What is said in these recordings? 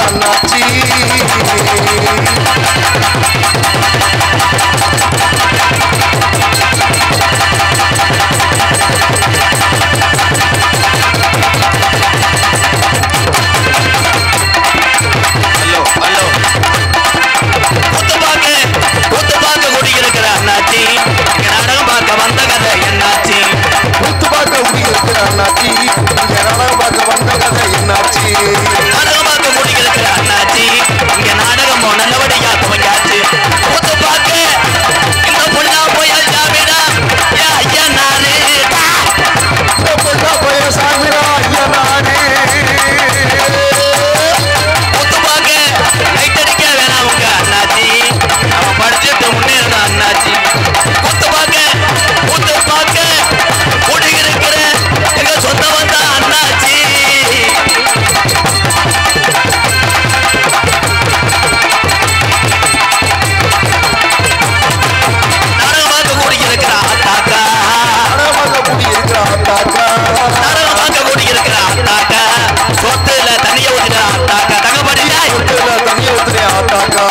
அண்ணாச்சி. அண்ணாச்சி நாடகம் பார்க்க வந்த கதை என்னாச்சி? கூத்து பார்க்க முடிகிறது அண்ணாச்சி, இங்க நாடகம் பார்க்க வந்த கதை என்னாச்சி? நாடகம் பார்க்க முடிகிறது அண்ணாச்சி, இங்க நாடகமோ நல்லபடியா துவங்காச்சு. கூத்து பார்க்க இந்த பொண்ணா போய் சாமிடா ஐயா நானே, பொண்ணா போய் சாமிடா ஐயா நானே. கூத்து பார்க்க லைட் அடிக்க வேணாம் உங்க அண்ணாச்சி, நம்ம படிச்சுட்டு முன்னேறணும் அண்ணாச்சி. கூத்து பார்க்க கூடி இருக்கிற எங்க சொந்த வந்த அண்ணாச்சி. நாடகமாக கூடி இருக்கிற அத்தாக்கா, நாடகமாக கூடி இருக்கிற அத்தாக்கா, நாடகமாக கூடி இருக்கிற அத்தாக்கா, சொத்துல தண்ணிய ஊத்துற அத்தாக்கா, தங்கப்படியா சொத்துல தண்ணிய ஊத்துற அத்தாக்கா.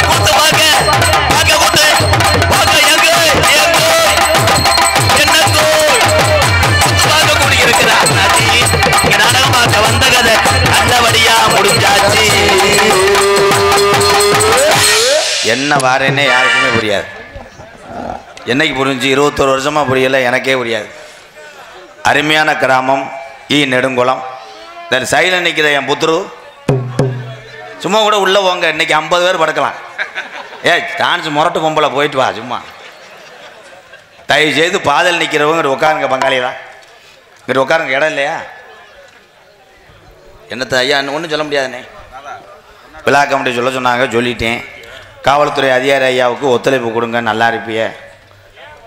கூத்து பார்க்க கூத்து பார்க்க எங்க என்னங்கோ கூத்து பார்க்க கூடி இருக்கிற அண்ணாச்சி, இங்க நாடகமாக வந்த கதை நல்லபடியா முடிஞ்சாச்சு. என்ன வாரேன்னே யாருக்குமே புரியாது. என்னைக்கு புரிஞ்சு 21 வருஷமா புரியல, எனக்கே புரியாது. அருமையான கிராமம் ஈ நெடுங்குளம். சைடில் நிற்கிற என் புத்துரு சும்மா கூட உள்ள போங்க, இன்னைக்கு 50 பேர் படுக்கலாம். டான்ஸ் முரட்டு பொம்பளை போயிட்டு வா சும்மா. தயவு செய்து பாதல் நிற்கிறவங்க உட்காருங்க, பங்காளிதான் இங்கிட்ட உட்காருங்க, இடம் இல்லையா? என்னத்த ஐயா ஒன்றும் சொல்ல முடியாதுண்ணே. விழா கமிட்டி சொல்ல சொன்னாங்க, சொல்லிட்டேன். காவல்துறை அதிகாரி ஐயாவுக்கு ஒத்துழைப்பு கொடுங்க, நல்லா இருப்பிய.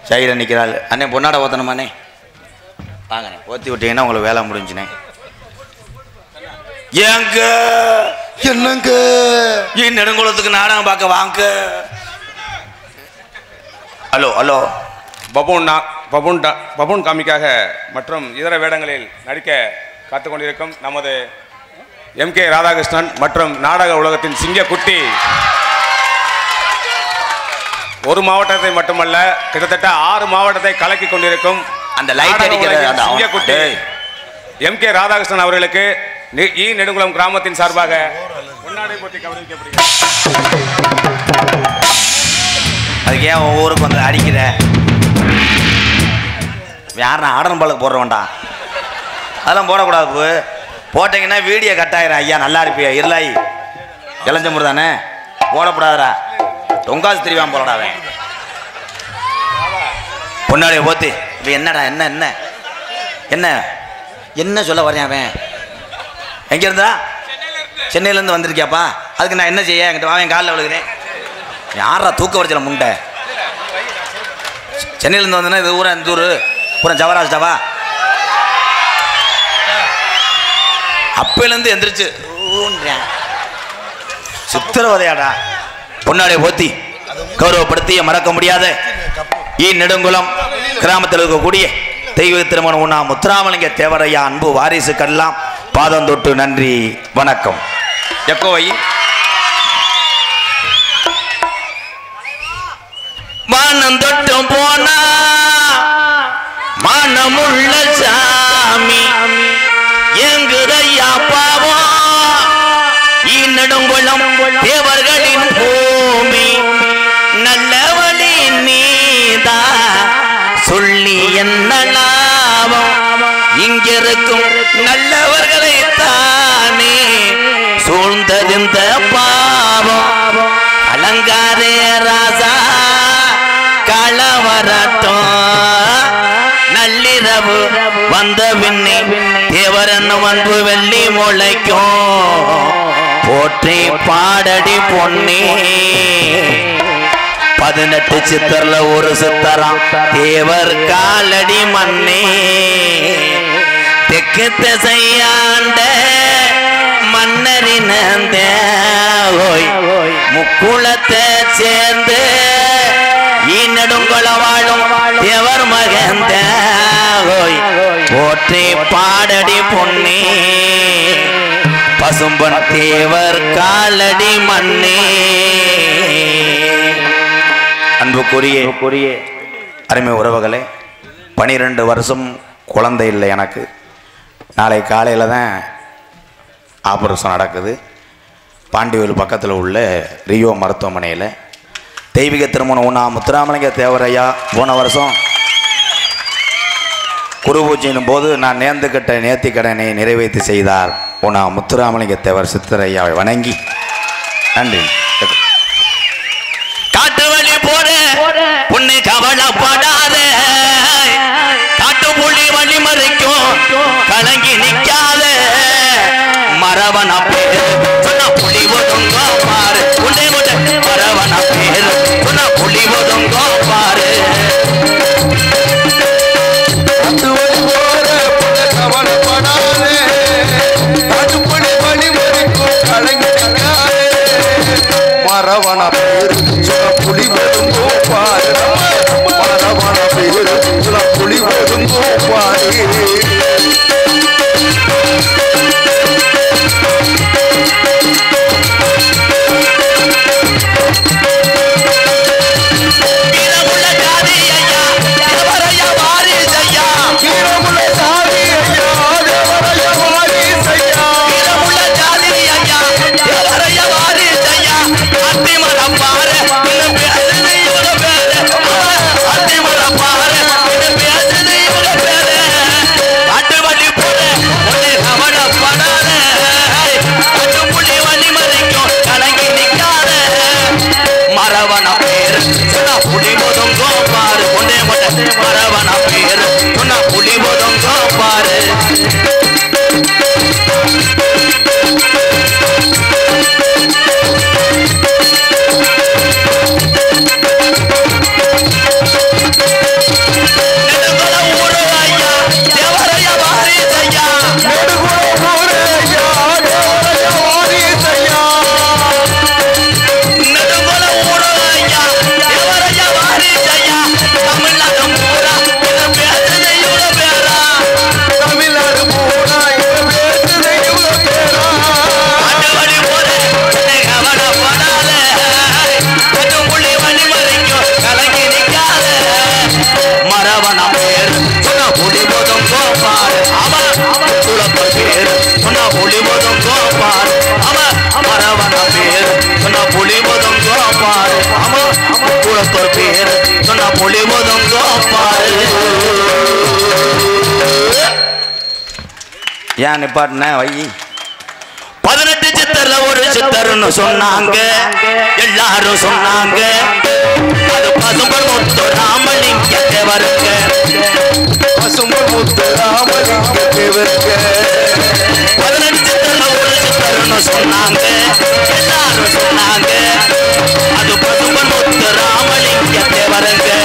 சைடில் நிற்கிறாள் அண்ணே, பொன்னாட ஓத்தணுமாண்ணே, வாங்கண்ணே, ஓத்தி விட்டீங்கன்னா உங்களுக்கு வேலை முடிஞ்சுனே. ஏங்க என்னங்க நெடுங்குளத்துக்கு நாடகம் பார்க்க வாங்க. ஹலோ ஹலோ, பபூன் காமிக்காக மற்றும் இதர வேடங்களில் நடிக்க காத்து கொண்டிருக்கும் நமது MK ராதாகிருஷ்ணன் மற்றும் நாடக உலகத்தின் சிங்கக்குட்டி ஒரு மாவட்டத்தை மட்டுமல்ல கிட்டத்தட்ட 6 மாவட்டத்தை கலக்கி கொண்டிருக்கும் அந்த லைட் அடிக்கிற சிங்கக்குட்டி MK ராதாகிருஷ்ணன் அவர்களுக்கு ஈ நெடுங்குளம் கிராமத்தின் சார்பாக பொன்னாடை போட்டி கௌரவிக்கப்படுகிறது. அதுக்கு ஏன் ஒவ்வொருக்கு வந்து அடிக்கிற? யாருன்னா ஆடனம் பாலுக்கு போடுற வேண்டாம், அதெல்லாம் போடக்கூடாது. போட்டீங்கன்னா வீடியோ கட் ஆயிரும். ஐயா நல்லா இருப்பியா இருளாயி இளஞ்சமுரு தானே, போடக்கூடாதுரா. தொங்காசு திரிவான் போலடாவே. பொன்னாடிய போத்தி இப்போ என்னடா என்ன என்ன என்ன என்ன சொல்ல வரேன்? அவன் எங்கே இருந்தா? சென்னையிலேருந்து வந்திருக்கியாப்பா? அதுக்கு நான் என்ன செய்ய? என்கிட்ட அவன் காலில் விழுகிறேன். யாரா தூக்க வரைச்சல முண்டை? சென்னையிலேருந்து வந்தேன்னா இது ஊரா, இந்த ஊர் பூரா ஜவராஜ்டாவா? அப்பையிலேருந்து எந்திரிச்சு சித்திரவதையாடா. பொன்னாடிய போத்தி கௌரவப்படுத்திய மறக்க முடியாத ஈ நெடுங்குளம் கிராமத்தில் இருக்கக்கூடிய தெய்வ திருமணம் உண்ணா முத்துராமலிங்க தேவரையா அன்பு வாரிசுக்கெல்லாம் பாதம் தொட்டு நன்றி வணக்கம். எக்கோவை வானம் தொட்டும் போனா மனமுள்ள சாமி எங்குதையா பாவம் நெடுங்குளம் தேவர்களின் பூமி நல்லவழி நீதா சொல்லி என்ன லாபம் இங்கிருக்கும் நல்லவர்களை தானே சூழ்ந்ததிந்த பாவம் அலங்காரே ராசா களவரட்டும் நள்ளிரவு வந்த பின்னே தேவரன்னும் அன்பு வெள்ளி முளைக்கும் போற்றி பாடடி பொன்னே 18 சித்தர்ல ஒரு சித்தரம் தேவர் காலடி மண்ணே தெற்கு திசையாண்ட மன்னரின் முக்குளத்தை சேர்ந்து நெடுங்குளம் வாழும் தேவர் மகந்த போற்றி பாடடி பொன்னே பசும்பன் தேவர் காலடி மண்ணே. அன்புக்குரிய அருமை உறவுகளே, 12 வருஷம் குழந்தை இல்லை எனக்கு. நாளை காலையில் தான் ஆபரேஷன் நடக்குது. பாண்டிவேல் பக்கத்தில் உள்ள ரியோ மருத்துவமனையில். தெய்வீக திருமணம் உண்ணா முத்துராமலிங்க தேவரையா போன வருஷம் குரு பூஜையின் போது நான் நேர்ந்துக்கிட்ட நேர்த்தி கடனை நிறைவேற்றி செய்தார் உண்ணா முத்துராமலிங்க தேவர் சித்தரையாவை வணங்கி நன்றி. காட்டு வழி போற பொண்ணு கவலைப்படாத, காட்டு புள்ளி வழி மறைக்கும் கலங்கி நிற்காத, மரவன பேர் சொன்ன புலி ஒதுங்கோ பாரு, உண்டை முட்டை மரவன பேர் சொன்ன புலி ஒதுங்கோ பாரு. மரவன பேர் சொன்ன புலி ஒதுங்கோ பாரு, மரவன பேர் சொன்ன புலி ஒதுங்கோ பாரு. ஏன் நிப்பாட்டின வை. 18 சித்தர்ல ஒரு சித்தர்னு சொன்னாங்க, எல்லாரும் சொன்னாங்க. அது பசும்பொன் முத்துராமலிங்க தேவருக்கு, பசும்பொன் முத்துராமலிங்க தேவருக்கு. 18 சித்தர்ல ஒரு சித்தர்னு சொன்னாங்க, எல்லாரும் சொன்னாங்க. அது பசும்பொன் முத்துராமலிங்க தேவருக்கு.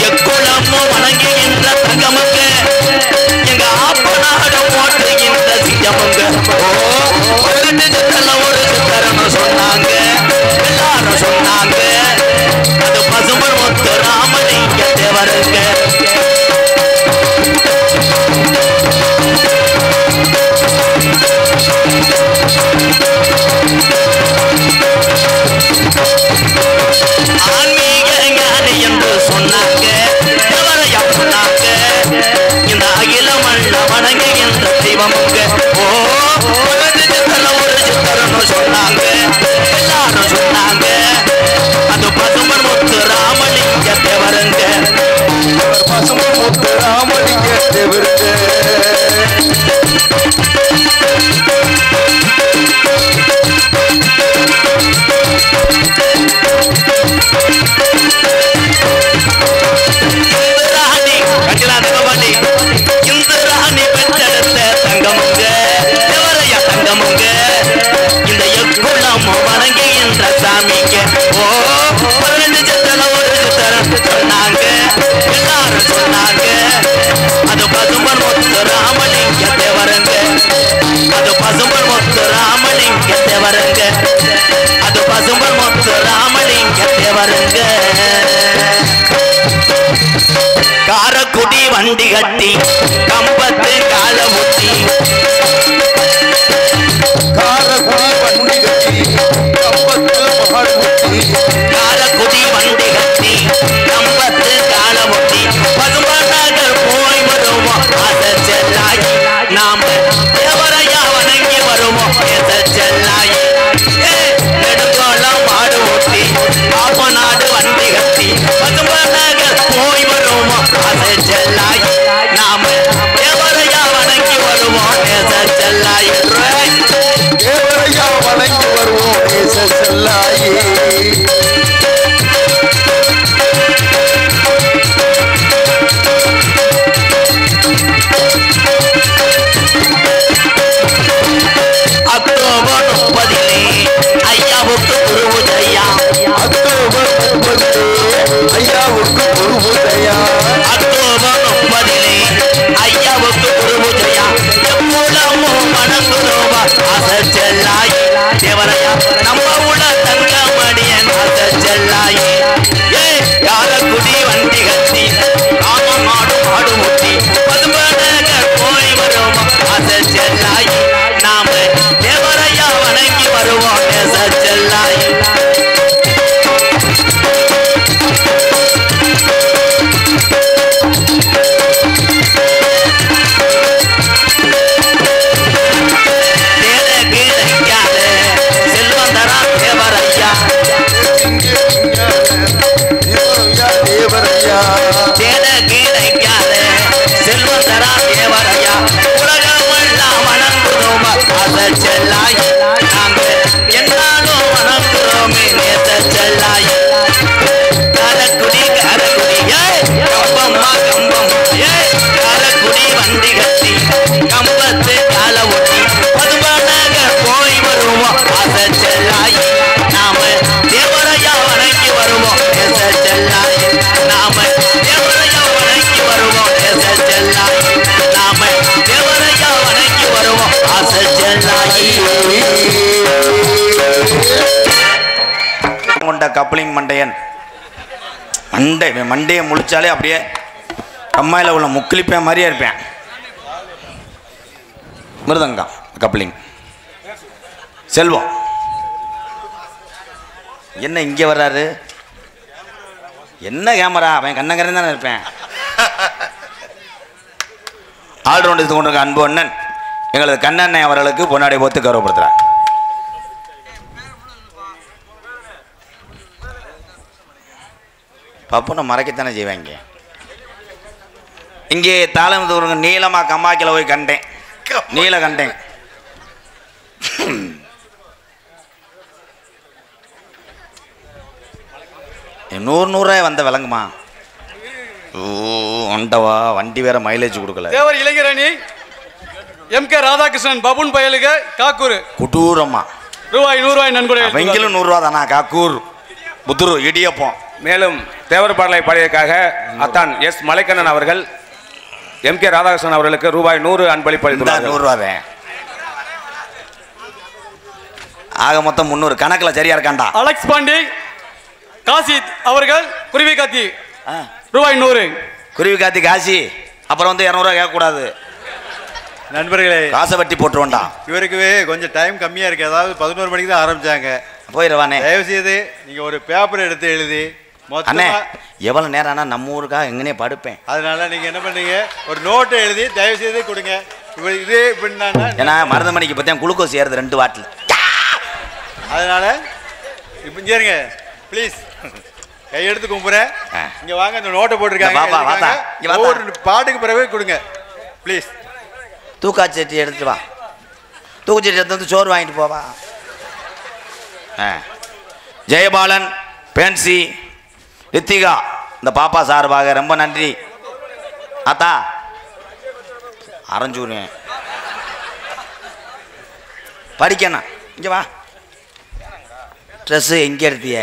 எக்குளமும் வணங்குகின்ற தங்கமுங்க, எங்க ஆப்பநாடு போற்றுகின்ற சிங்கமுங்க. ஓ 18 சித்தர்ல ஒரு சித்தர்னு சொன்னாங்க, எல்லாரும் சொன்னாங்க. அது பசும்பொன் முத்துராமலிங்க தேவருக்கு. ஆன்மீக ஞானி என்று சொன்னாங்க, தேவரையா சொன்னாங்க. இந்த அகிலம் அல்ல வணங்குகின்ற தெய்வமுங்க. ஓ 18 சித்தர்ல ஒரு சித்தர்னு சொன்னாங்க, எல்லாரும் சொன்னாங்க. அது பசும்பொன் முத்துராமலிங்க தேவருங்க. பசும்பொன் முத்துராமலிங்க தேவருக்கு. இந்திராணி பெற்றெடுத்த தங்கமுங்க, தேவரையா தங்கமுங்க. இந்த எக்குளம் வணங்குகின்ற சாமிங்க. ஓ 18 சித்தர்ல ஒரு சித்தர் சொன்னாங்க, எல்லாரும் சொன்னாங்க. அது பசும்பொன் முத்துராமலிங்க தேவருங்க. அது பசும்பொன் முத்துராமலிங்க தேவருங்க. அது பசும்பொன் முத்துராமலிங்க தேவருங்க. காரக்குடி வண்டி கட்டி கம்பத்து கால ஊத்தி, செல்லாயே அக்டோபர் 30 ஐயாவுக்கு குருவுதையா அக்டோபர் 30 ஐயாவுக்கு குருவுதையா அக்டோபர் 30 ஐயாவுக்கு குருவுதையா மூலமும் வணங்குறோமா ஆசை செல்லாய் தேவரையா நம்ம உள்ள தங்க மடியன் ஆசை செல்லாய் ஏ யாரக்குடி வண்டி கட்டி காமம் மாடும் மாடு முட்டி பதுமடகர் போய் வருவோமா ஆசை செல்லாய் நாம தேவரையா வணங்கி வருவோம் ஆசை செல்லாய் தேவரையா செல்லாய் நாங்கள் என்னாலும் வணங்குறோமே நேச செல்லாய் காரக்குடி காரக்குடி கம்பம்மா கம்பம் காரக்குடி வண்டி கட்டி கம்பத்து கால ஒட்டி பதுமநகர் போய் வருவோம் ஆசை செல்லாய் நாம தேவரையா வணங்கி வருவோம் நேச செல்லாய் நாம தேவரையா வணங்கி வருவோம் நேச செல்லாய் நாம தேவரையா வணங்கி வருவோம் ஆசை செல்லாய் கொண்ட கப்ளிங் மண்டையன் மண்டையை முழிச்சாலே அப்படியே அம்மாயில் உள்ள முக்கிலிப்பேன் மாதிரியே இருப்பேன். மிருதங்கம் கப்ளிங் செல்வம் என்ன இங்கே வர்றாரு? என்ன கேமரா? அவன் கண்ணங்கரன் தானே இருப்பேன். ஆல்ரவுண்ட் இது கொண்டிருக்க அன்பு அண்ணன் எங்களது கண்ணண்ணை அவர்களுக்கு பொன்னாடை போத்து கௌரவப்படுத்துகிறார். பப்புனை மறைக்கத்தானே செய்வாங்க. இங்கே தாளம் தூருங்க நீளமாக கம்மாக்கில் போய் கண்டேன், நீல கண்டேன். நூறுரூவாய் வந்த விளங்குமா? ஓ ஒண்டவா வண்டி வேற மைலேஜ் கொடுக்கல. தேவர் இளைஞரணி எம்.கே. ராதாகிருஷ்ணன் பபுன் பயலுக காக்கூர் குட்டூரம்மா ரூபாய் 100 நன்கொடை. வெங்கிலும் 100 ரூபா தானா? காக்கூர் புத்துரு இடியப்போம். மேலும் தேவர் பாடலை பாடியதற்காக அத்தான் எஸ் மலைக்கண்ணன் அவர்கள் எம்.கே. ராதாகிருஷ்ணன் அவர்களுக்கு ரூபாய் 100 அன்பளிப்பு அளித்துள்ளார். 100 ரூபாவே ஆக மொத்தம் 300 கணக்கில் சரியா இருக்காண்டா. அலெக்ஸ் பாண்டி காசி அவர்கள் குருவி காத்தி ரூபாய் 100. குருவி காத்தி காசி. அப்புறம் வந்து 200 ரூபா கேட்கக்கூடாது. நண்பர்களே, காசை வட்டி போட்டுருவோண்டா. இவருக்கு கொஞ்சம் டைம் கம்மியாக இருக்குது. அதாவது 11 மணிக்கு தான் ஆரம்பித்தாங்க. போயிடுவானே. தயவு செய்து நீங்கள் ஒரு பேப்பர் எடுத்து எழுதி அண்ணே எவ்வளோ நேரம் ஆனால் நம்ம ஊருக்காக எங்கனே படுப்பேன். அதனால நீங்கள் என்ன பண்ணீங்க, ஒரு நோட்டை எழுதி தயவு செய்து கொடுங்க. இதே இப்படின்னா ஏன்னா மருதமணிக்கு பார்த்தேன் குளுக்கோஸ் ஏறுது 2 வாட்டில். அதனால இப்போ சரிங்க ப்ளீஸ் கையெடுத்து கும்பிட்றேன். இங்கே வாங்க, இந்த நோட்டை போட்டிருக்காங்க. ஒவ்வொரு பாட்டுக்கு பிறகு கொடுங்க ப்ளீஸ். தூக்காச்சட்டி எடுத்துட்டு வா. தூக்குச்சட்டி எடுத்து வந்து சோறு வாங்கிட்டு போவா. ஜெயபாலன், பேன்சி, ரித்திகா இந்த பாப்பா சார்பாக ரொம்ப நன்றி. ஆத்தா அரைஞ்சூருவேன் படிக்கணும். இங்கே வா. ட்ரெஸ்ஸு எங்கே எடுத்திய?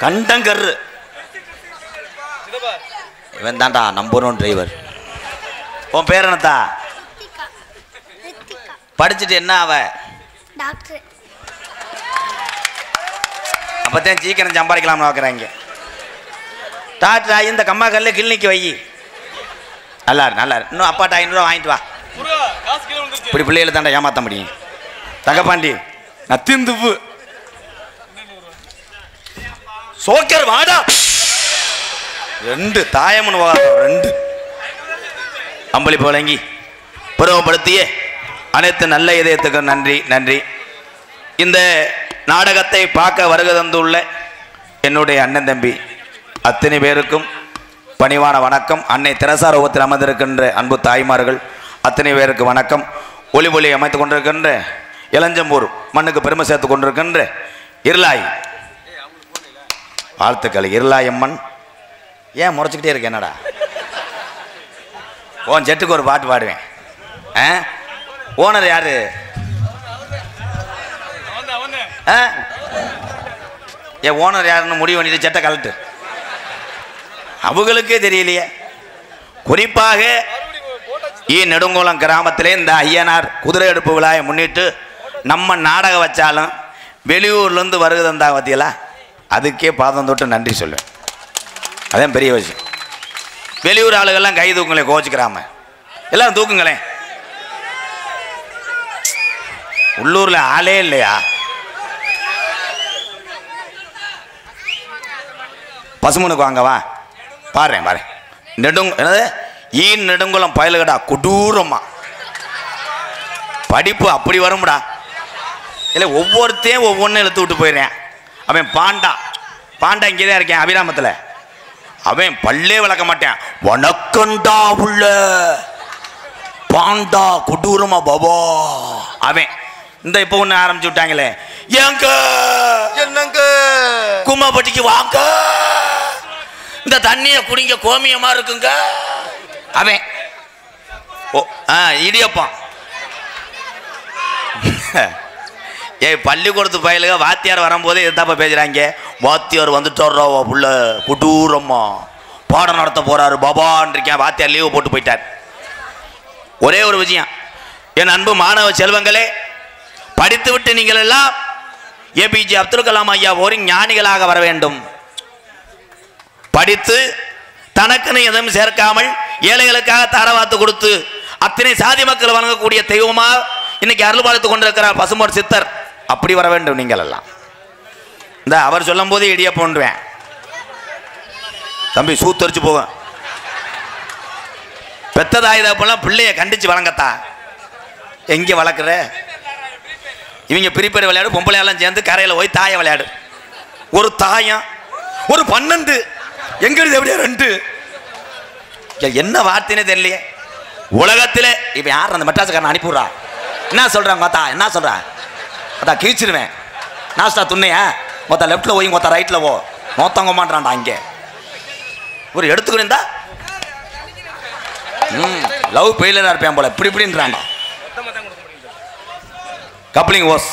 கண்டங்கரு இவன் தான்டா நம்பர் 1 டிரைவர். உன் பேர் என்னத்தா? படிச்சுட்டு என்ன அவ? டாக்டர். அப்போத்தான் சீக்கிரம் சம்பாதிக்கலாம்னு பார்க்குறாங்க. டாக்டர் ஆகி இந்த கம்மாக்கல்ல கிளினிக்கு வை. நல்லா நல்லா இன்னும் அப்பாட்ட 500 ரூபா வாங்கிட்டு வா. இப்படி பிள்ளைகளை தாண்டா ஏமாற்ற முடியும். தங்கப்பாண்டி நத்திந்துப்பு சோக்கர் வாடா. 2 தாயம்னு 2 அம்பளிப்பு வழங்கி பருவப்படுத்திய அனைத்து நல்ல இதயத்துக்கு நன்றி நன்றி. இந்த நாடகத்தை பார்க்க வருகை தந்துள்ள என்னுடைய அண்ணன் தம்பி அத்தனை பேருக்கும் பணிவான வணக்கம். அன்னை தெரசா ரூபத்தில் அமர்ந்திருக்கின்ற அன்பு தாய்மார்கள் அத்தனை பேருக்கு வணக்கம். ஒளி அமைத்து கொண்டிருக்கின்ற இளஞ்சம்பூர் மண்ணுக்கு பெருமை சேர்த்து கொண்டிருக்கின்ற இருளாய் வாழ்த்துக்கள். இருளாய் அம்மன். ஏன் முறைச்சிக்கிட்டே இருக்கு என்னடா? ஓன் செட்டுக்கு ஒரு பாட்டு பாடுவேன். ஓனர் யாரு? ஏன் ஓனர் யாருன்னு முடிவு பண்ணிட்டு செட்டை கலட்டு. அவங்களுக்கே தெரியலையே. குறிப்பாக நெடுங்குளம் கிராமத்திலே இந்த ஐயனார் குதிரை எடுப்பு விழாவை முன்னிட்டு நம்ம நாடகம் வச்சாலும் வெளியூர்லேருந்து வருகை தந்தா பார்த்தீங்களா, அதுக்கே பாதம் தொட்டு நன்றி சொல்லுவேன். அதான் பெரிய விஷயம். வெளியூர் ஆளுகள்லாம் கை தூக்குங்களேன், கோச்சிக்கிறாம எல்லாம் தூக்குங்களேன். உள்ளூரில் ஆளே இல்லையா? பசுமனுக்கு வாங்கவா பாரு பாரு. என்னது நெடுங்குளம் பயலுகடா கொடூரமா படிப்பு அப்படி வரும்டா. இல்லை ஒவ்வொருத்தையும் ஒவ்வொன்றும் இழுத்து விட்டு போயிடுறேன். அவன் பாண்டா இங்கே தான் இருக்கேன் அபிராமத்தில். அவன் பல்லே விளக்க மாட்டேன். வணக்கண்டா உள்ள பாண்டா கொடூரமா பாபா. அவன் இந்த இப்போ ஒன்று ஆரம்பிச்சு விட்டாங்களே, ஏங்க என்னங்க கும்மாப்பட்டிக்கு வாங்க, இந்த தண்ணியை குடிங்க கோமியமா இருக்குங்க. அவன் இடியப்பான். ஏய் பள்ளிக்கூடத்து பயலுக வாத்தியார் வரும்போதே எதாப்பா பேசுறாங்க. வாத்தியார் வந்துட்டாரா புள்ள கொடூரம்மா பாடம் நடத்த போறாரு பாபான்னு இருக்கேன். வாத்தியார் லீவு போட்டு போயிட்டார். ஒரே ஒரு விஷயம், என் அன்பு மாணவ செல்வங்களே, படித்து விட்டு நீங்கள் எல்லாம் ஏபிஜே அப்துல் கலாம் ஐயா ஒரு ஞானிகளாக வர வேண்டும். படித்து தனக்குன்னு எதுவும் சேர்க்காமல் ஏழைகளுக்காக தாரவாத்து கொடுத்து அத்தனை சாதி மக்கள் வழங்கக்கூடிய தெய்வமா இன்னைக்கு அருள் பாலித்து கொண்டிருக்கிறார் பசுமோர் சித்தர். அப்படி வர வேண்டும் நீங்கள் எல்லாம். இந்த அவர் சொல்லும் போது இடியா போன்றுவேன் தம்பி, சூத்தரிச்சு போவேன். பெத்ததாயுதப்பெல்லாம் பிள்ளைய கண்டிச்சு வழங்கத்தா எங்க வளர்க்குற? இவங்க பிரிப்பேர் விளையாடு, பொம்பளையெல்லாம் சேர்ந்து கரையில் போய் தாயை விளையாடு. ஒரு தாயம் ஒரு 12 எங்கிறது எப்படியா 2 என்ன வார்த்தைனே தெரியலையே உலகத்தில். இப்போ யார் அந்த மெட்ராஸுக்காரன் அனுப்பிவிட்றா? என்ன சொல்கிறாங்க மொத்தா? என்ன சொல்கிறா? அதான் கிழிச்சிருவேன். நாஸ்டா துண்ணையா மொத்தம் லெஃப்ட்டில் போய் மொத்தம் ரைட்டில் போ மொத்தங்க மாட்டான்டா. அங்கே ஒரு எடுத்துக்கிட்டா லவ் பெயிலராக இருப்பேன் போல இப்படி இப்படின்றான்டா. கப்ளிங் ஓஸ்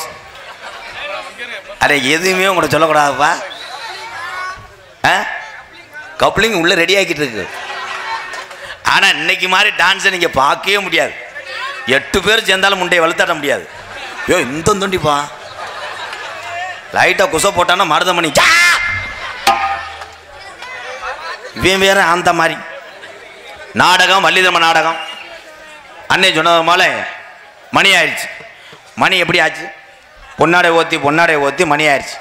அரே எதுவுமே உங்கள்கிட்ட சொல்லக்கூடாதுப்பா. கப்ளிங் உள்ள ரெடி ஆகிட்டு இருக்கு. ஆனால் இன்னைக்கு மாதிரி டான்ஸை நீங்கள் பார்க்கவே முடியாது. 8 பேர் சேர்ந்தாலும் முண்டையை வலுத்தாட்ட முடியாது. ஐயோ இந்த தொண்டிப்பா லைட்டாக குசை போட்டான்னா மருதமணி இவன் வேற அந்த மாதிரி நாடகம். வள்ளிதர்ம நாடகம் அன்னை சொன்னது போல மணி ஆயிடுச்சு. மணி எப்படி ஆச்சு? பொன்னாடை ஓத்தி மணி ஆயிடுச்சு.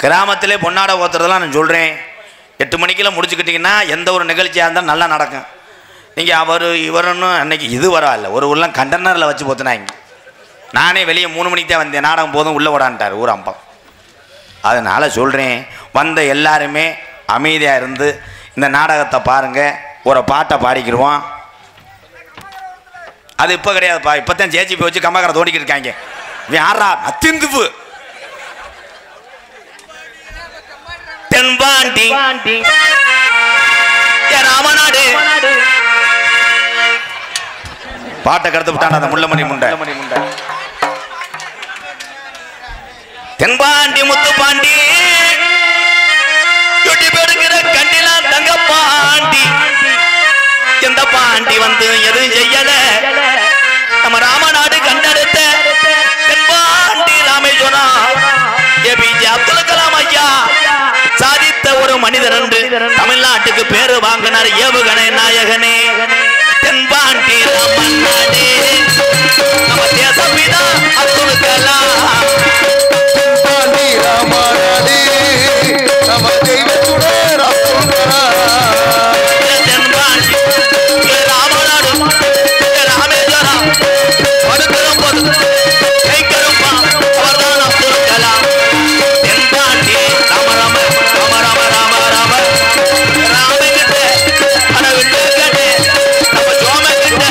கிராமத்திலே பொன்னாடை ஓத்துறதெல்லாம் நான் சொல்கிறேன். 8 மணிக்கெல்லாம் முடிச்சுக்கிட்டிங்கன்னா எந்த ஒரு நிகழ்ச்சியாக இருந்தாலும் நல்லா நடக்கும். நீங்கள் அவர் இவருன்னு அன்னைக்கு இது வரல. ஒரு ஊர்லாம் கண்டெய்னரில் வச்சு போத்துனாங்க. நானே வெளியே 3 மணிக்கு தான் வந்தேன். நாடகம் போதும் உள்ளே ஓடான்ட்டார் ஊர் அம்பம். அதனால் சொல்கிறேன், வந்த எல்லாருமே அமைதியாக இருந்து இந்த நாடகத்தை பாருங்கள். ஒரு பாட்டை பாடிக்கிடுவோம். அது இப்போ கிடையாதுப்பா. இப்போ தான் ஜேஜிபி வச்சு கம்மாக்கார தோண்டிக்கிட்டு இருக்காங்க. யாரா அத்திந்துப்பு தென்பாண்டி ராமநாடு பாட்டை கடத்து விட்டான் அந்த முள்ளமணி முண்டை. தென்பாண்டி முத்துப்பாண்டி எட்டி பெருக்கிற கண்டிலா தங்கப்பாண்டி. எந்த பாண்டி வந்து எதுவும் செய்யல. நம்ம ராமநாடு கண்டெடுத்த தென்பாண்டி ராமேஸ்வரம் ஏபிஜே அப்துல் கலாம் ஐயா சாதித்த ஒரு மனிதர் என்று தமிழ்நாட்டுக்கு பேரு வாங்கினார். ஏவுகணை நாயகனே தென்பாண்டி ராமநாடு நம்ம தேசப்பிதா அப்துல் கலாம். தென்பாண்டி ராமநாடு நம்ம தெய்வத்துடன் அப்துல் கலாம். தென்பாண்டி ராமநாடு ராமேஸ்வரம் படுக்கிறோம் போது கைக்கருப்பா அவர்தான் அப்துல் கலாம். தென்பாண்டி ராம ராம ராம ராம ராம ராம ராமகிட்ட அட விட்டு கட்டு நம்ம சோமகிட்ட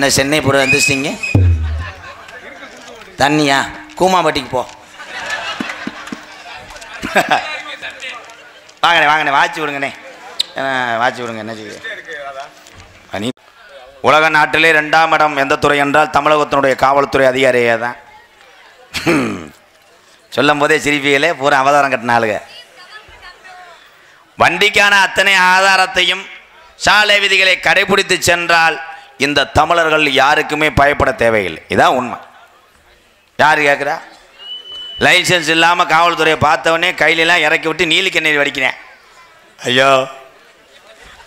என்ன சென்னை பூரா வந்துச்சிங்க? தண்ணியா? கூமாம்பட்டிக்கு போ. வாங்கண்ணே வாங்கண்ணே, வாட்சி விடுங்கண்ணே, வாட்சி விடுங்க. என்ன செய்ய நீ உலக நாட்டிலே 2ஆம் இடம் எந்த துறை என்றால் தமிழகத்தினுடைய காவல்துறை அதிகாரியே தான். சொல்லும் போதே சிரிப்பிகளே பூரா அவதாரம் கட்டினாளுங்க. வண்டிக்கான அத்தனை ஆதாரத்தையும் சாலை விதிகளை கடைபிடித்து சென்றால் இந்த தமிழர்கள் யாருக்குமே பயப்பட தேவையில்லை. இதான் உண்மை. யார் கேட்குறா? லைசன்ஸ் இல்லாமல் காவல்துறையை பார்த்தவொடனே கையிலெல்லாம் இறக்கி விட்டு நீலிக்கண்ணீர் வடிக்கிறேன். ஐயோ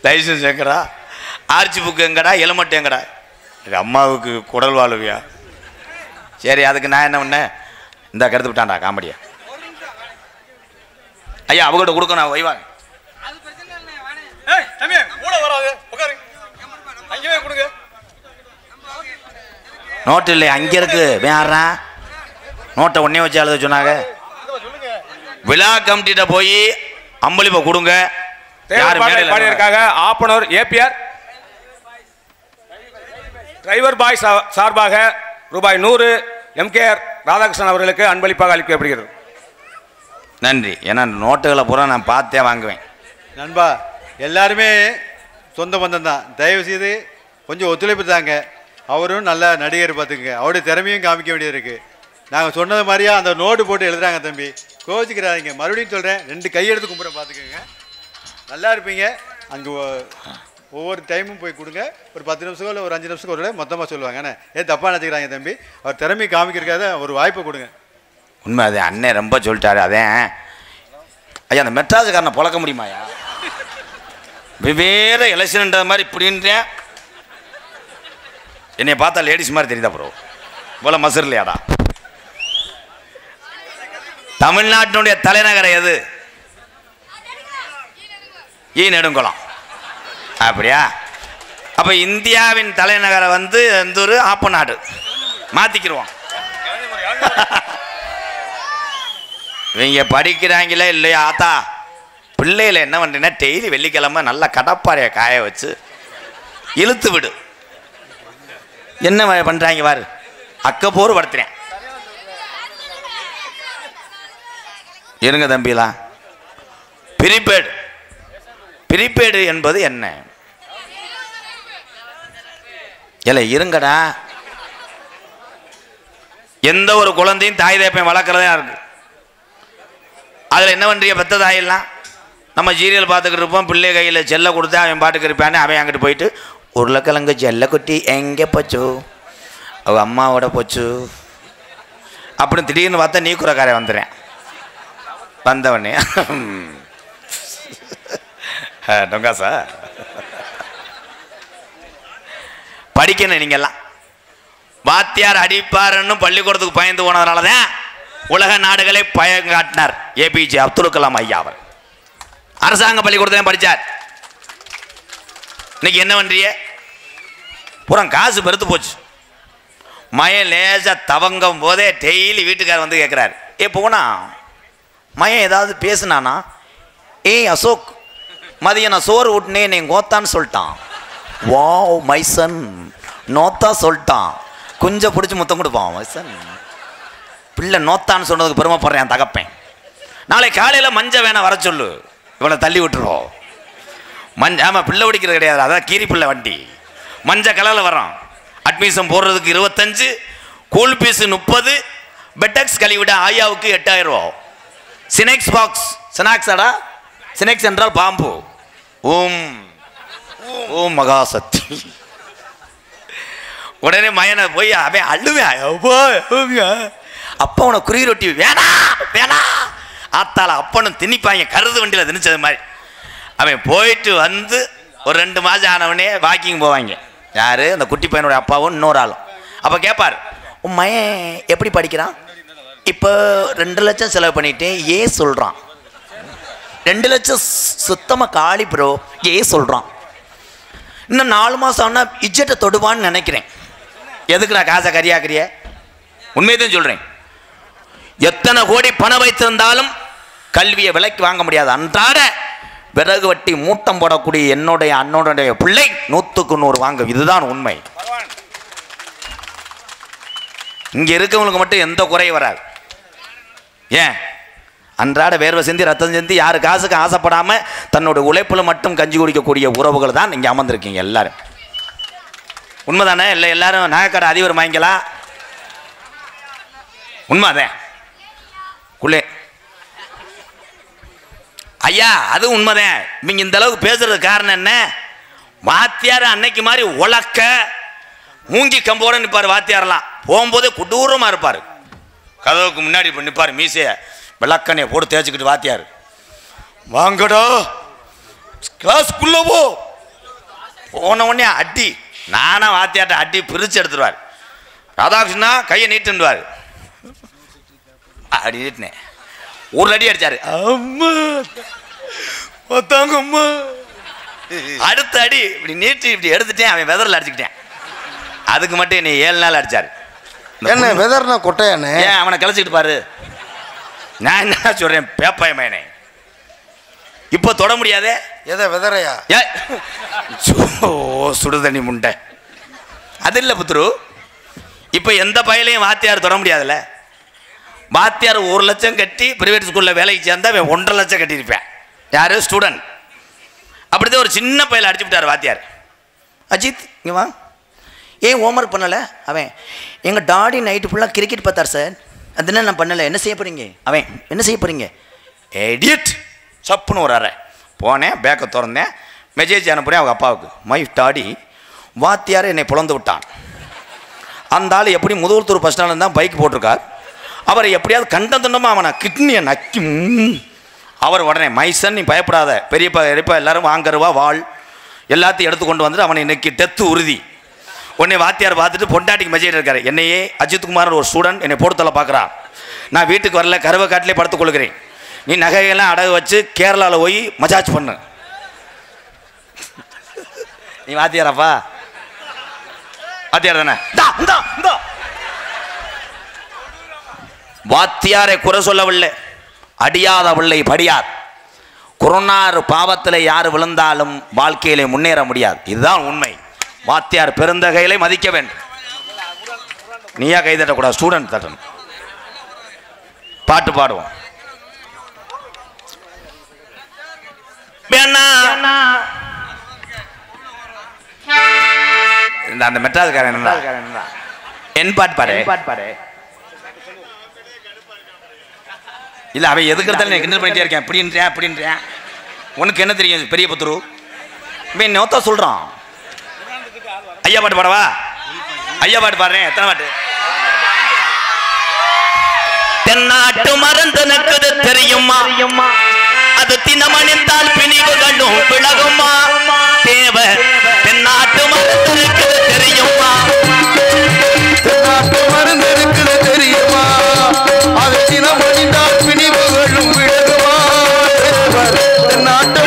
லைசன்ஸ் எங்கடா, ஆர்ச்சி புக்கு எங்கடா, ஹெல்மெட் எங்கடா? இது அம்மாவுக்கு குடல் வாழ்வியா? சரி, அதுக்கு நான் என்ன பண்ணேன், இந்த கருத்து விட்டான்டா காமெடியா. ஐயா அவங்கள்ட்ட கொடுக்கணும், வைவாங்க. நோட்டு இல்லை அங்கே இருக்கு. வேறா நோட்டை உடனே வச்சு எழுத சொன்னாங்க. விழா கமிட்டிட்ட போய் அம்பளிப்பை கொடுங்க. பாடியிருக்காங்க ஆப்பனூர் ஏபிஆர் டிரைவர் பாய் சார்பாக ரூபாய் 100 எம்கேஆர் ராதாகிருஷ்ணன் அவர்களுக்கு அன்பளிப்பாக அளிக்கப்படுகிறது. நன்றி. ஏன்னா நோட்டுகளை பூரா நான் பார்த்தே வாங்குவேன். நண்பா, எல்லாருமே சொந்த பந்தம் தான். தயவு செய்து கொஞ்சம் ஒத்துழைப்பு தாங்க. அவரும் நல்ல நடிகர் பார்த்துக்குங்க. அவருடைய திறமையும் காமிக்க வேண்டியது இருக்குது. நாங்கள் சொன்னது மாதிரியா அந்த நோட்டு போட்டு எழுதுறாங்க தம்பி, கோச்சிக்கிறாதீங்க. மறுபடியும் சொல்கிறேன், 2 கையெடுத்து கும்பிட பார்த்துக்கோங்க. நல்லா இருப்பீங்க. அங்கே ஒவ்வொரு டைமும் போய் கொடுங்க. ஒரு 10 நிமிஷம் இல்லை ஒரு 5 நிமிஷத்துக்கு ஒரு மொத்தமாக சொல்லுவாங்க. ஏன் தப்பாக நினச்சிக்கிறாங்க தம்பி? அவர் திறமை காமிக்கிறக்காத ஒரு வாய்ப்பை கொடுங்க. உண்மை அது. அண்ணன் ரொம்ப சொல்லிட்டாரு. அதே ஐயா அந்த மெட்ராஸுக்காரனை புழக்க முடியுமாயா? வெவ்வேறு எலெக்ஷன்ன்ற மாதிரி இப்படின்றேன். என்னை பார்த்தா லேடிஸ் மாதிரி தெரியுதா ப்ரோ? போல மசூர் இல்லையாடா? தமிழ்நாட்டினுடைய தலைநகரம் எது? நெடுங்குளம். அப்படியா? அப்ப இந்தியாவின் தலைநகரம் வந்து எந்த ஒரு ஆப்பநாடு மாத்திக்கிடுவோம். இவங்க படிக்கிறாங்களே இல்லையா? ஆத்தா பிள்ளைகளை என்ன பண்றீங்கன்னா டெய்லி வெள்ளிக்கிழமை நல்லா கடப்பாறையை காய வச்சு இழுத்து விடு. என்ன பண்றாங்க பாரு, அக்கப்போர் படுத்துறேன். இருங்க தம்பிலாம். பிரிபேடு என்பது என்ன? இல்ல இருங்கடா. எந்த ஒரு குழந்தையும் தாய் தேப்பையும் வளர்க்குறதா இருக்கு. அதில் என்ன பண்றிய? பெத்த தாயெல்லாம் நம்ம சீரியல் பார்த்துக்கிட்டு இருப்போம். பிள்ளை கையில் செல்லை கொடுத்தா அவன் பாட்டுக்கு இருப்பானே. அவன் அங்கிட்டு போயிட்டு உருளைக்கிழங்கு செல்லை குட்டி எங்கே போச்சு, அவ அம்மாவோட போச்சு அப்படின்னு திடீர்னு பார்த்தா நீ குறைக்காரன் வந்துடுறேன். வந்தவனே டொங்காசா படிக்கணும். நீங்கெல்லாம் வாத்தியார் அடிப்பாருன்னு பள்ளிக்கூடத்துக்கு பயந்து போனதுனால தான் உலக நாடுகளை பயம் காட்டினார் ஏபிஜே அப்துல் கலாம் ஐயா. அவர் அரசாங்க பள்ளிக்கூடத்திலே படித்தார். இன்னைக்கு என்ன பண்றிய? பூரா காசு பெருத்து போச்சு. மயம் லேசா தவங்கும் போதே டெய்லி வீட்டுக்காரர் வந்து கேட்குறாரு, போனா மயம் ஏதாவது பேசுனானா? அசோக் மதியம் நான் சோறு விட்டுனே நீ கோத்தான்னு சொல்லிட்டான். வாவ் மைசன் நோத்தா சொல்லிட்டான். கொஞ்சம் பிடிச்சி முத்தம் கொடுப்பான் மைசன். பிள்ளை நோத்தான்னு சொன்னதுக்கு பெருமைப்படுறேன் தகப்பேன். நாளை காலையில் மஞ்ச வேணா வர சொல்லு, இவனை தள்ளி விட்டுருவோம். ஆமாம் பிள்ளை பிடிக்கிறது கிடையாது, அதான் கீரி பிள்ளை வண்டி. மஞ்சள் கலரில் வரோம். அட்மிஷன் போடுறதுக்கு 25, கூல் பீஸு 30, பெட்டக்ஸ் கழிவிட ஆயாவுக்கு 8000 ரூபா. சினெக்ஸ் பாக்ஸ், சினாக்ஸாடா? சினெக்ஸ் என்றால் பாம்பு. ஓம் ஓம் மகாசக்தி. உடனே மயனை போய் அவன் அழுவேன். அப்பா உன குறி ரொட்டி வேணா வேணா ஆத்தால அப்பனும் திணிப்பாங்க. கருது வண்டியில் திணிச்சது மாதிரி. அவன் போயிட்டு வந்து ஒரு 2 மாதம் ஆனவனே வாக்கிங் போவாங்க. யாரு? அந்த குட்டி பையனோட அப்பாவும் இன்னொரு ஆளும். அப்போ கேட்பார், உன் மயன் எப்படி படிக்கிறான்? இப்போ 2 லட்சம் செலவு பண்ணிட்டேன் ஏன் சொல்கிறான்? 2 லட்சம் சுத்தமாக காலி ப்ரோ ஏன் சொல்கிறான்? இன்னும் 4 மாதம் ஆனால் இஜ்ஜட்டை தொடுவான்னு நினைக்கிறேன். எதுக்கு நான் காசை கரியாக்கிறிய? உண்மையதான் சொல்கிறேன். எத்தனை கோடி பணம் வைத்திருந்தாலும் கல்வியை விலைக்கு வாங்க முடியாது. அன்றாட விறகு வட்டி மூட்டம் போடக்கூடிய என்னுடைய அண்ணனுடைய பிள்ளை 100க்கு 100 வாங்க. இதுதான் உண்மை. இங்கே இருக்கவங்களுக்கு மட்டும் எந்த குறையும் வராது. ஏன்? அன்றாட வேர்வை சிந்தி ரத்தம் சிந்தி யாரு காசுக்கு ஆசைப்படாமல் தன்னோட உழைப்பில் மட்டும் கஞ்சி குடிக்கக்கூடிய உறவுகள் தான் இங்கே அமர்ந்திருக்கீங்க எல்லாரும். உண்மைதானே? இல்லை எல்லாரும் நகைக்கடை அதிபர் வாங்கிக்கலாம். உண்மைதான் குள்ளே ஐயா, அது உண்மைதான். இவங்க இந்த அளவுக்கு பேசுறது காரணம் என்ன? வாத்தியார் அன்னைக்கு மாதிரி உலக்க மூங்கி கம்போட நிற்பார். வாத்தியாரெல்லாம் போகும்போதே கொடூரமாக இருப்பார். கதவுக்கு முன்னாடி இப்போ நிற்பார், மீசையை விளக்கணையை போட்டு தேய்ச்சிக்கிட்டு. வாத்தியார் வாங்கடா கிளாஸ்க்குள்ள போன உடனே அடி. நானா வாத்தியார்ட்ட அடி பிரித்து எடுத்துருவார். ராதாகிருஷ்ணா கையை நீட்டுவார். அடி நீட்டினேன், ஒரு அடி அடிச்சாரு. அம்மா பார்த்தாங்க அம்மா. அடுத்த அடி இப்படி நீட்டி இப்படி எடுத்துட்டேன். அவன் வெதரில் அடிச்சுக்கிட்டேன். அதுக்கு மட்டும் என்னை 7 நாள் அடிச்சாரு. என்ன வெதர்னா கொட்டையானே? ஏன் அவனை கழிச்சுக்கிட்டு பாரு. நான் என்ன சொல்றேன், பேப்பாயமேனே இப்போ தொட முடியாதே. எதை வெதரையா? ஏ சுடுதண்ணி முண்டை அது இல்லை புத்துரு. இப்போ எந்த பையலையும் வாத்தியார் தொட முடியாதுல்ல. வாத்தியார் 1 லட்சம் கட்டி பிரைவேட் ஸ்கூலில் வேலைக்கு சேர்ந்தா 1.5 லட்சம் கட்டியிருப்பேன். யார்? ஸ்டூடெண்ட். அப்படிதான் ஒரு சின்ன பையலை அடிச்சு விட்டார் வாத்தியார். அஜித் இங்கே வா. ஏன் ஹோம்ஒர்க் பண்ணலை? அவன் எங்கள் டாடி நைட்டு ஃபுல்லாக கிரிக்கெட் பார்த்தார் சார், அதனால நான் பண்ணலை. என்ன செய்ய போகிறீங்க? அவன் என்ன செய்ய போகிறீங்க? எடியட் சப்புன்னு ஒரு அறை. போனேன், பேக்கை திறந்தேன், மெசேஜ் அனுப்புகிறேன் அவங்க அப்பாவுக்கு. மை டாடி வாத்தியார் என்னை புலந்து விட்டான். அந்த ஆள் எப்படி முதல்தூர் பஸ் ஸ்டாண்டில் தான் பைக் போட்டிருக்கார். அவரை எப்படியாவது கண்ட துண்டமாக அவனை கிட்னியை நக்கி. அவர் உடனே மைசன் நீ பயப்படாத, பெரியப்பா பெரியப்பா எல்லாரும் வாங்கருவா வாழ் எல்லாத்தையும் எடுத்து கொண்டு வந்துட்டு அவனை இன்னைக்கு டெத்து உறுதி. உடனே வாத்தியார் பார்த்துட்டு பொண்டாட்டிக்கு மெசேஜ் இருக்காரு. என்னையே அஜித்குமார் ஒரு ஸ்டூடெண்ட் என்னை போடுத்தல பார்க்குறான். நான் வீட்டுக்கு வரல, கருவை காட்டிலே படுத்துக் கொள்கிறேன். நீ நகையெல்லாம் அடகு வச்சு கேரளாவில் போய் மசாஜ் பண்ணு. நீ வாத்தியாராப்பா? வாத்தியார் தானே? வாத்தியாரை குறை சொல்லவில்லை, அடியாதவில்லை படியார். கொரோனாறு பாவத்தில் யார் விழுந்தாலும் வாழ்க்கையிலே முன்னேற முடியாது. இதுதான் உண்மை. வாத்தியார் பெருந்தகையிலே மதிக்க வேண்டும். நீயா கை தட்டக்கூடாது, ஸ்டூடெண்ட் தட்டணும். பாட்டு பாடுவோம். அந்த மெட்ராஸ்காரன் என் பாட்டு பாரு. இல்லை அவன் எதுக்கு எடுத்தாலும் கிண்டல் பண்ணிட்டே இருக்கேன். அப்படின்றேன். உனக்கு என்ன தெரியும் பெரிய புத்துரு? இவன் நோத்தா சொல்கிறான். ஐயா பாட்டு பாடவா? ஐயா பாட்டு பாடுறேன். எத்தனை பாட்டு? தென்னாட்டு மருந்து நக்குது தெரியுமா? அது தினமணிந்தால் பிணிவுகளும் விலகுமா? தேவ தென்னாட்டு மருந்து இருக்குது தெரியுமா? தென்னாட்டு மருந்து இருக்குது தெரியுமா? அது தினமணிந்தால் பிணிவுகளும் விலகுமா? தென்னாட்டு